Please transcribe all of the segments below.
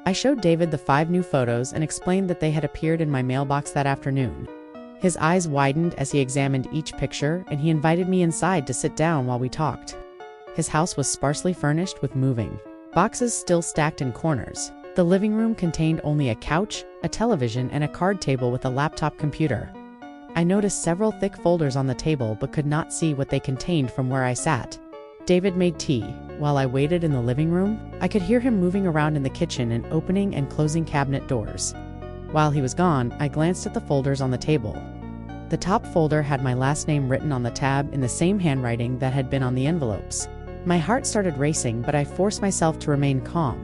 I showed David the 5 new photos and explained that they had appeared in my mailbox that afternoon. His eyes widened as he examined each picture, and he invited me inside to sit down while we talked. His house was sparsely furnished with moving boxes still stacked in corners. The living room contained only a couch, a television, and a card table with a laptop computer. I noticed several thick folders on the table but could not see what they contained from where I sat. David made tea. While I waited in the living room, I could hear him moving around in the kitchen and opening and closing cabinet doors. While he was gone, I glanced at the folders on the table. The top folder had my last name written on the tab in the same handwriting that had been on the envelopes. My heart started racing, but I forced myself to remain calm.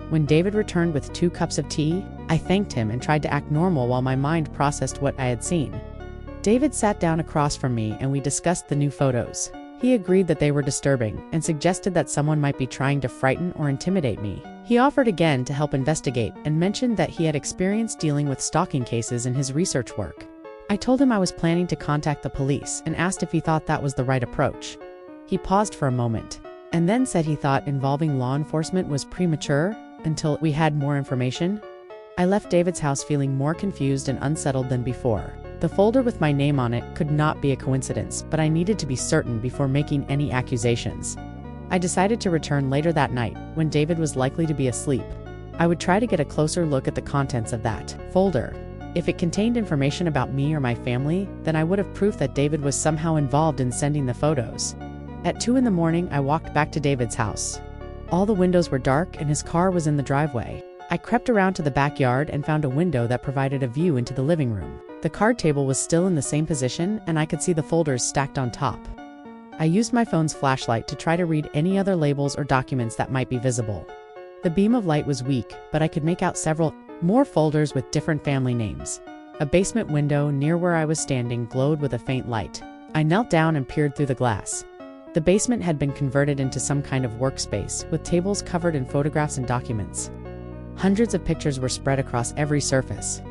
When David returned with 2 cups of tea, I thanked him and tried to act normal while my mind processed what I had seen. David sat down across from me and we discussed the new photos. He agreed that they were disturbing and suggested that someone might be trying to frighten or intimidate me. He offered again to help investigate and mentioned that he had experience dealing with stalking cases in his research work. I told him I was planning to contact the police and asked if he thought that was the right approach. He paused for a moment and then said he thought involving law enforcement was premature until we had more information. I left David's house feeling more confused and unsettled than before. The folder with my name on it could not be a coincidence, but I needed to be certain before making any accusations. I decided to return later that night, when David was likely to be asleep. I would try to get a closer look at the contents of that folder. If it contained information about me or my family, then I would have proof that David was somehow involved in sending the photos. At 2 in the morning, I walked back to David's house. All the windows were dark and his car was in the driveway. I crept around to the backyard and found a window that provided a view into the living room. The card table was still in the same position and I could see the folders stacked on top. I used my phone's flashlight to try to read any other labels or documents that might be visible. The beam of light was weak, but I could make out several more folders with different family names. A basement window near where I was standing glowed with a faint light. I knelt down and peered through the glass. The basement had been converted into some kind of workspace, with tables covered in photographs and documents. Hundreds of pictures were spread across every surface.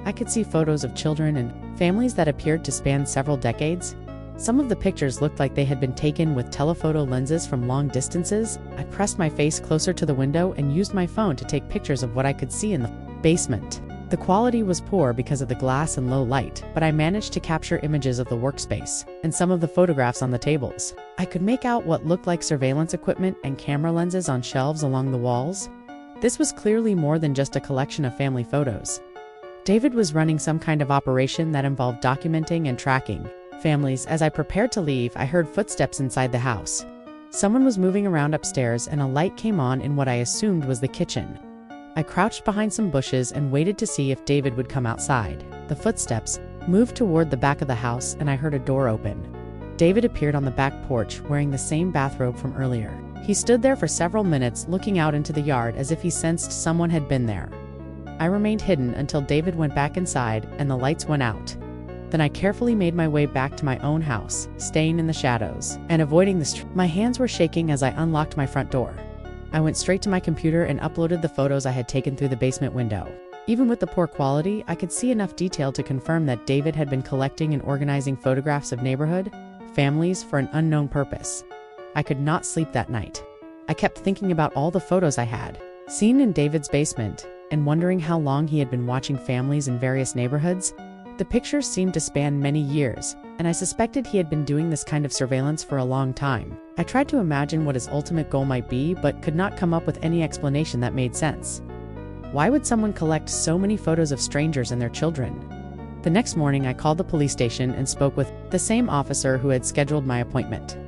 I could see photos of children and families that appeared to span several decades. Some of the pictures looked like they had been taken with telephoto lenses from long distances. I pressed my face closer to the window and used my phone to take pictures of what I could see in the basement. The quality was poor because of the glass and low light, but I managed to capture images of the workspace and some of the photographs on the tables. I could make out what looked like surveillance equipment and camera lenses on shelves along the walls. This was clearly more than just a collection of family photos. David was running some kind of operation that involved documenting and tracking families. As I prepared to leave, I heard footsteps inside the house. Someone was moving around upstairs and a light came on in what I assumed was the kitchen. I crouched behind some bushes and waited to see if David would come outside. The footsteps moved toward the back of the house and I heard a door open. David appeared on the back porch wearing the same bathrobe from earlier. He stood there for several minutes looking out into the yard as if he sensed someone had been there. I remained hidden until David went back inside and the lights went out. Then I carefully made my way back to my own house, staying in the shadows and avoiding the street. My hands were shaking as I unlocked my front door. I went straight to my computer and uploaded the photos I had taken through the basement window. Even with the poor quality, I could see enough detail to confirm that David had been collecting and organizing photographs of neighborhood families for an unknown purpose. I could not sleep that night. I kept thinking about all the photos I had seen in David's basement and wondering how long he had been watching families in various neighborhoods. The pictures seemed to span many years, and I suspected he had been doing this kind of surveillance for a long time. I tried to imagine what his ultimate goal might be, but could not come up with any explanation that made sense. Why would someone collect so many photos of strangers and their children? The next morning, I called the police station and spoke with the same officer who had scheduled my appointment.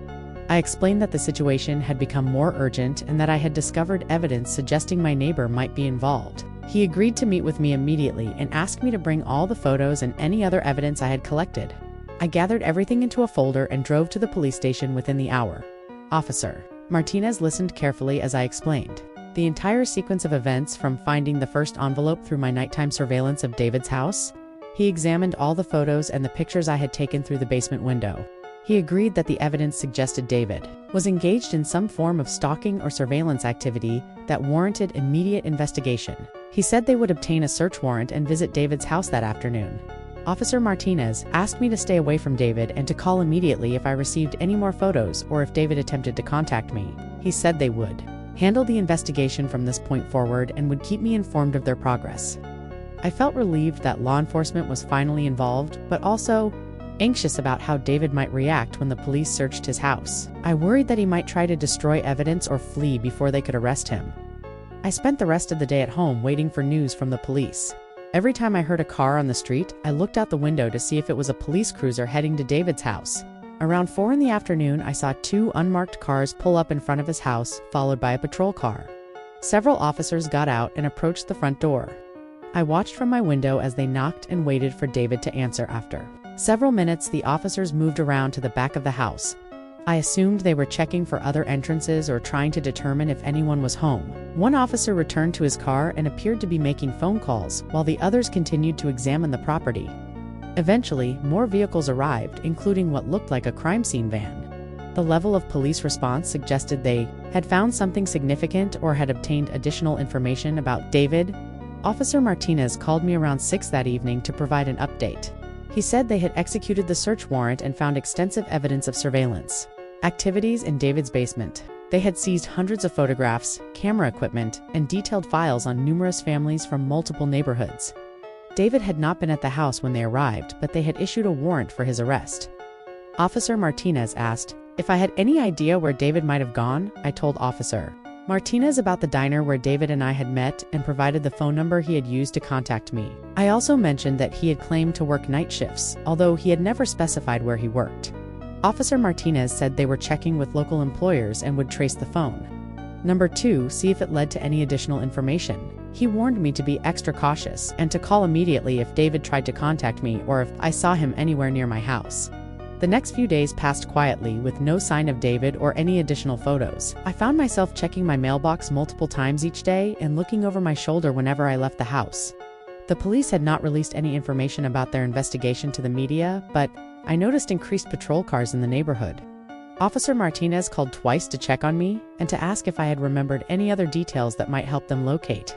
I explained that the situation had become more urgent and that I had discovered evidence suggesting my neighbor might be involved. He agreed to meet with me immediately and asked me to bring all the photos and any other evidence I had collected. I gathered everything into a folder and drove to the police station within the hour. Officer Martinez listened carefully as I explained the entire sequence of events, from finding the first envelope through my nighttime surveillance of David's house. He examined all the photos and the pictures I had taken through the basement window. He agreed that the evidence suggested David was engaged in some form of stalking or surveillance activity that warranted immediate investigation. He said they would obtain a search warrant and visit David's house that afternoon. Officer Martinez asked me to stay away from David and to call immediately if I received any more photos or if David attempted to contact me. He said they would. handle the investigation from this point forward and would keep me informed of their progress. I felt relieved that law enforcement was finally involved, but also anxious about how David might react when the police searched his house. I worried that he might try to destroy evidence or flee before they could arrest him. I spent the rest of the day at home waiting for news from the police. Every time I heard a car on the street, I looked out the window to see if it was a police cruiser heading to David's house. Around 4 in the afternoon, I saw 2 unmarked cars pull up in front of his house, followed by a patrol car. Several officers got out and approached the front door. I watched from my window as they knocked and waited for David to answer. After several minutes, the officers moved around to the back of the house. I assumed they were checking for other entrances or trying to determine if anyone was home. One officer returned to his car and appeared to be making phone calls, while the others continued to examine the property. Eventually, more vehicles arrived, including what looked like a crime scene van. The level of police response suggested they had found something significant or had obtained additional information about David. Officer Martinez called me around 6 that evening to provide an update. He said they had executed the search warrant and found extensive evidence of surveillance activities in David's basement. They had seized hundreds of photographs, camera equipment, and detailed files on numerous families from multiple neighborhoods. David had not been at the house when they arrived, but they had issued a warrant for his arrest. Officer Martinez asked if I had any idea where David might have gone. I told Officer Martinez about the diner where David and I had met and provided the phone number he had used to contact me. I also mentioned that he had claimed to work night shifts, although he had never specified where he worked. Officer Martinez said they were checking with local employers and would trace the phone. Number 2, see if it led to any additional information. He warned me to be extra cautious and to call immediately if David tried to contact me or if I saw him anywhere near my house. The next few days passed quietly with no sign of David or any additional photos. I found myself checking my mailbox multiple times each day and looking over my shoulder whenever I left the house. The police had not released any information about their investigation to the media, but I noticed increased patrol cars in the neighborhood. Officer Martinez called twice to check on me and to ask if I had remembered any other details that might help them locate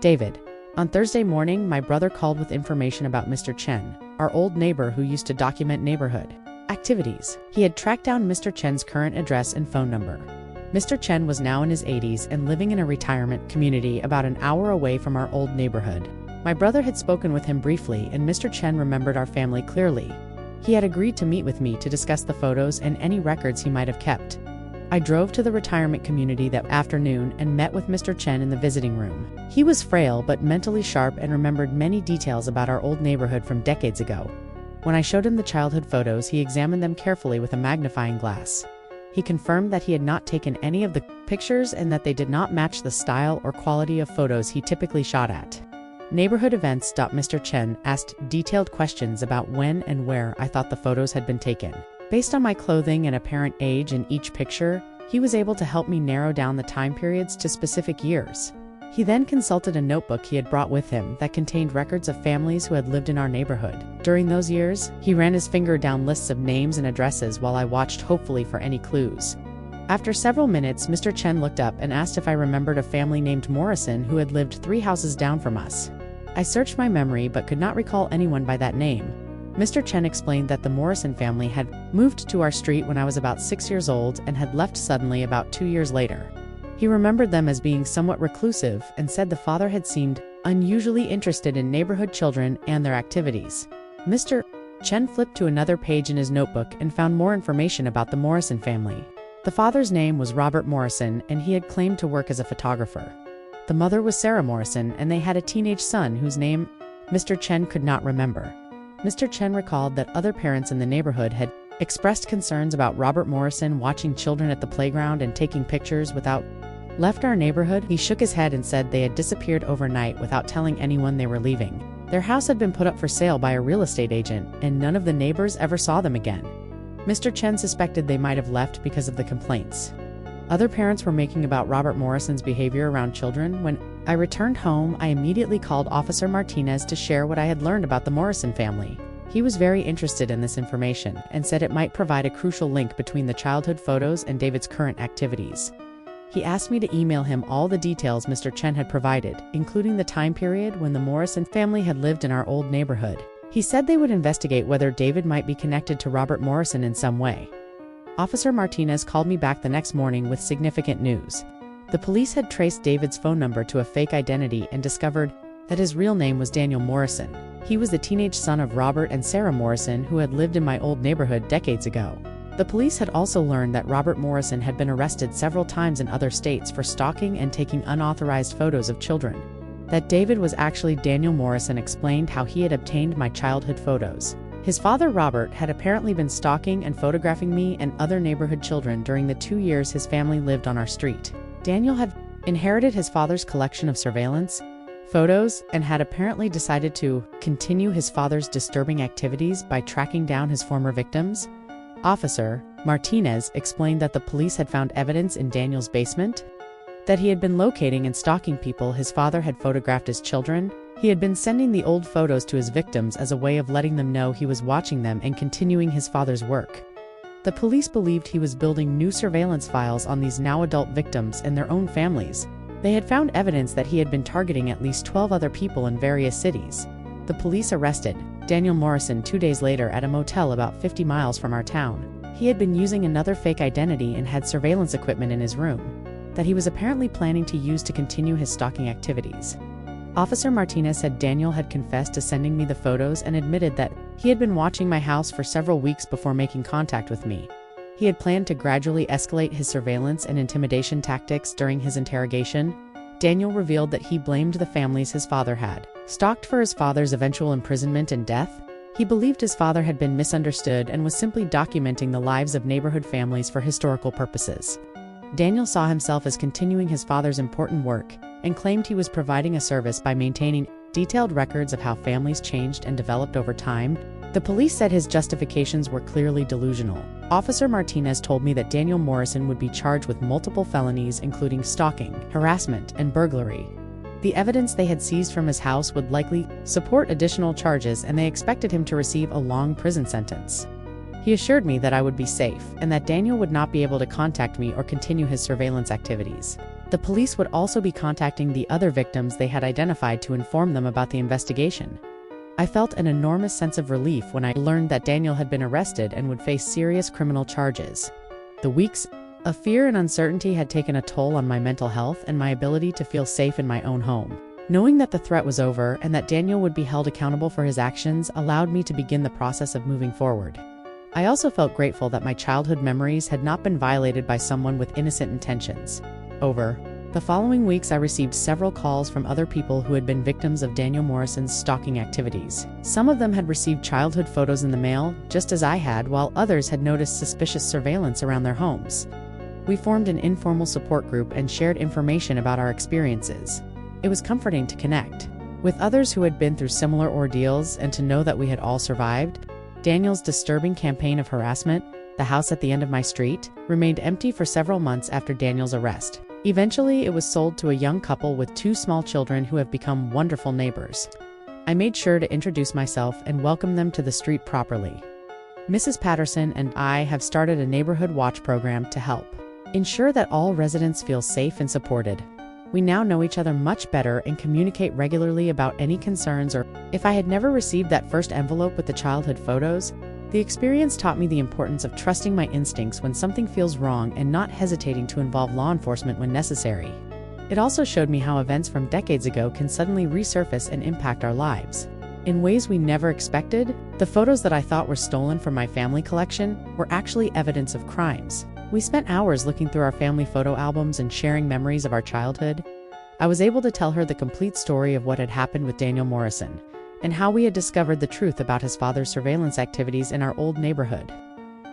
David. On Thursday morning, my brother called with information about Mr. Chen, our old neighbor who used to document neighborhood activities. He had tracked down Mr. Chen's current address and phone number. Mr. Chen was now in his 80s and living in a retirement community about an hour away from our old neighborhood. My brother had spoken with him briefly, and Mr. Chen remembered our family clearly. He had agreed to meet with me to discuss the photos and any records he might have kept. I drove to the retirement community that afternoon and met with Mr. Chen in the visiting room. He was frail but mentally sharp and remembered many details about our old neighborhood from decades ago. When I showed him the childhood photos, he examined them carefully with a magnifying glass. He confirmed that he had not taken any of the pictures and that they did not match the style or quality of photos he typically shot at. Neighborhood events. Mr. Chen asked detailed questions about when and where I thought the photos had been taken. Based on my clothing and apparent age in each picture, he was able to help me narrow down the time periods to specific years. He then consulted a notebook he had brought with him that contained records of families who had lived in our neighborhood. During those years, he ran his finger down lists of names and addresses while I watched hopefully for any clues. After several minutes, Mr. Chen looked up and asked if I remembered a family named Morrison who had lived 3 houses down from us. I searched my memory but could not recall anyone by that name. Mr. Chen explained that the Morrison family had moved to our street when I was about 6 years old and had left suddenly about 2 years later. He remembered them as being somewhat reclusive and said the father had seemed unusually interested in neighborhood children and their activities. Mr. Chen flipped to another page in his notebook and found more information about the Morrison family. The father's name was Robert Morrison, and he had claimed to work as a photographer. The mother was Sarah Morrison, and they had a teenage son whose name Mr. Chen could not remember. Mr. Chen recalled that other parents in the neighborhood had expressed concerns about Robert Morrison watching children at the playground and taking pictures without left our neighborhood. He shook his head and said they had disappeared overnight without telling anyone they were leaving. Their house had been put up for sale by a real estate agent, and none of the neighbors ever saw them again. Mr. Chen suspected they might have left because of the complaints other parents were making about Robert Morrison's behavior around children. When I returned home, I immediately called Officer Martinez to share what I had learned about the Morrison family. He was very interested in this information and said it might provide a crucial link between the childhood photos and David's current activities. He asked me to email him all the details Mr. Chen had provided, including the time period when the Morrison family had lived in our old neighborhood. He said they would investigate whether David might be connected to Robert Morrison in some way. Officer Martinez called me back the next morning with significant news. The police had traced David's phone number to a fake identity and discovered that his real name was Daniel Morrison. He was the teenage son of Robert and Sarah Morrison who had lived in my old neighborhood decades ago. The police had also learned that Robert Morrison had been arrested several times in other states for stalking and taking unauthorized photos of children. That David was actually Daniel Morrison explained how he had obtained my childhood photos. His father, Robert, had apparently been stalking and photographing me and other neighborhood children during the 2 years his family lived on our street. Daniel had inherited his father's collection of surveillance photos and had apparently decided to continue his father's disturbing activities by tracking down his former victims. Officer Martinez explained that the police had found evidence in Daniel's basement that he had been locating and stalking people his father had photographed as children. He had been sending the old photos to his victims as a way of letting them know he was watching them and continuing his father's work. The police believed he was building new surveillance files on these now adult victims and their own families. They had found evidence that he had been targeting at least 12 other people in various cities. The police arrested Daniel Morrison 2 days later at a motel about 50 miles from our town. He had been using another fake identity and had surveillance equipment in his room that he was apparently planning to use to continue his stalking activities. Officer Martinez said Daniel had confessed to sending me the photos and admitted that he had been watching my house for several weeks before making contact with me. He had planned to gradually escalate his surveillance and intimidation tactics during his interrogation. Daniel revealed that he blamed the families his father had stalked for his father's eventual imprisonment and death. He believed his father had been misunderstood and was simply documenting the lives of neighborhood families for historical purposes. Daniel saw himself as continuing his father's important work and claimed he was providing a service by maintaining detailed records of how families changed and developed over time. The police said his justifications were clearly delusional. Officer Martinez told me that Daniel Morrison would be charged with multiple felonies including stalking, harassment, and burglary. The evidence they had seized from his house would likely support additional charges, and they expected him to receive a long prison sentence. He assured me that I would be safe and that Daniel would not be able to contact me or continue his surveillance activities. The police would also be contacting the other victims they had identified to inform them about the investigation. I felt an enormous sense of relief when I learned that Daniel had been arrested and would face serious criminal charges. The weeks of fear and uncertainty had taken a toll on my mental health and my ability to feel safe in my own home. Knowing that the threat was over and that Daniel would be held accountable for his actions allowed me to begin the process of moving forward. I also felt grateful that my childhood memories had not been violated by someone with innocent intentions. Over the following weeks, I received several calls from other people who had been victims of Daniel Morrison's stalking activities. Some of them had received childhood photos in the mail, just as I had, while others had noticed suspicious surveillance around their homes. We formed an informal support group and shared information about our experiences. It was comforting to connect with others who had been through similar ordeals and to know that we had all survived. Daniel's disturbing campaign of harassment, the house at the end of my street, remained empty for several months after Daniel's arrest. Eventually, it was sold to a young couple with 2 small children who have become wonderful neighbors. I made sure to introduce myself and welcome them to the street properly. Mrs. Patterson and I have started a neighborhood watch program to help ensure that all residents feel safe and supported. We now know each other much better and communicate regularly about any concerns. Or if I had never received that first envelope with the childhood photos, the experience taught me the importance of trusting my instincts when something feels wrong and not hesitating to involve law enforcement when necessary. It also showed me how events from decades ago can suddenly resurface and impact our lives in ways we never expected. The photos that I thought were stolen from my family collection were actually evidence of crimes. We spent hours looking through our family photo albums and sharing memories of our childhood. I was able to tell her the complete story of what had happened with Daniel Morrison and how we had discovered the truth about his father's surveillance activities in our old neighborhood.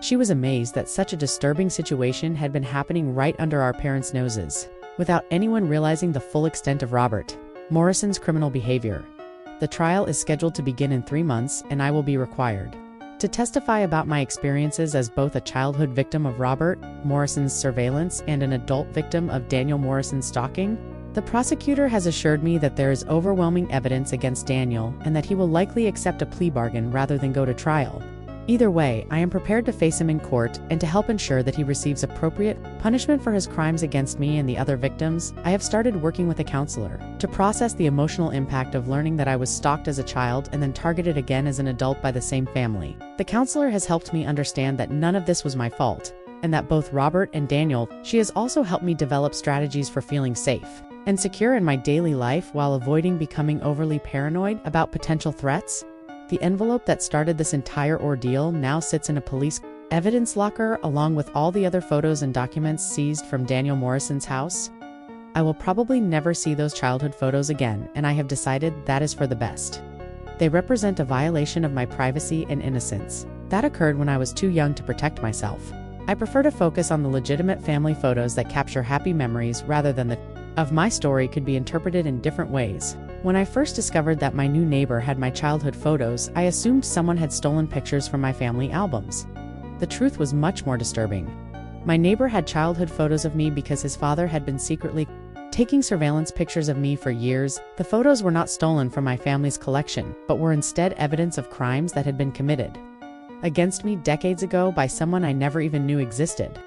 She was amazed that such a disturbing situation had been happening right under our parents' noses, without anyone realizing the full extent of Robert Morrison's criminal behavior. The trial is scheduled to begin in 3 months, and I will be required to testify about my experiences as both a childhood victim of Robert Morrison's surveillance and an adult victim of Daniel Morrison's stalking. The prosecutor has assured me that there is overwhelming evidence against Daniel and that he will likely accept a plea bargain rather than go to trial. Either way, I am prepared to face him in court and to help ensure that he receives appropriate punishment for his crimes against me and the other victims. I have started working with a counselor to process the emotional impact of learning that I was stalked as a child and then targeted again as an adult by the same family. The counselor has helped me understand that none of this was my fault, and that both Robert and Daniel, she has also helped me develop strategies for feeling safe and secure in my daily life while avoiding becoming overly paranoid about potential threats. The envelope that started this entire ordeal now sits in a police evidence locker along with all the other photos and documents seized from Daniel Morrison's house. I will probably never see those childhood photos again, and I have decided that is for the best. They represent a violation of my privacy and innocence. That occurred when I was too young to protect myself. I prefer to focus on the legitimate family photos that capture happy memories rather than the of my story could be interpreted in different ways. When I first discovered that my new neighbor had my childhood photos, I assumed someone had stolen pictures from my family albums. The truth was much more disturbing. My neighbor had childhood photos of me because his father had been secretly taking surveillance pictures of me for years. The photos were not stolen from my family's collection, but were instead evidence of crimes that had been committed against me decades ago by someone I never even knew existed.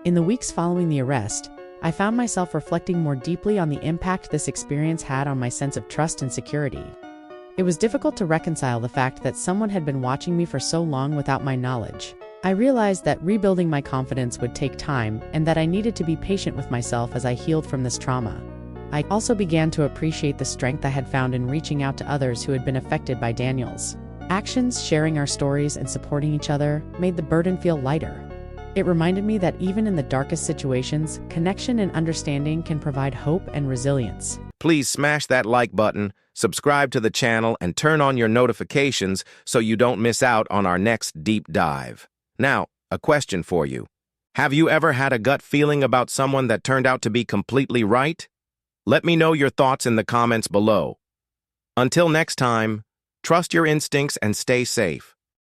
In the weeks following the arrest, I found myself reflecting more deeply on the impact this experience had on my sense of trust and security. It was difficult to reconcile the fact that someone had been watching me for so long without my knowledge. I realized that rebuilding my confidence would take time and that I needed to be patient with myself as I healed from this trauma. I also began to appreciate the strength I had found in reaching out to others who had been affected by Daniel's actions. Sharing our stories and supporting each other made the burden feel lighter. It reminded me that even in the darkest situations, connection and understanding can provide hope and resilience. Please smash that like button, subscribe to the channel, and turn on your notifications so you don't miss out on our next deep dive. Now, a question for you. Have you ever had a gut feeling about someone that turned out to be completely right? Let me know your thoughts in the comments below. Until next time, trust your instincts and stay safe.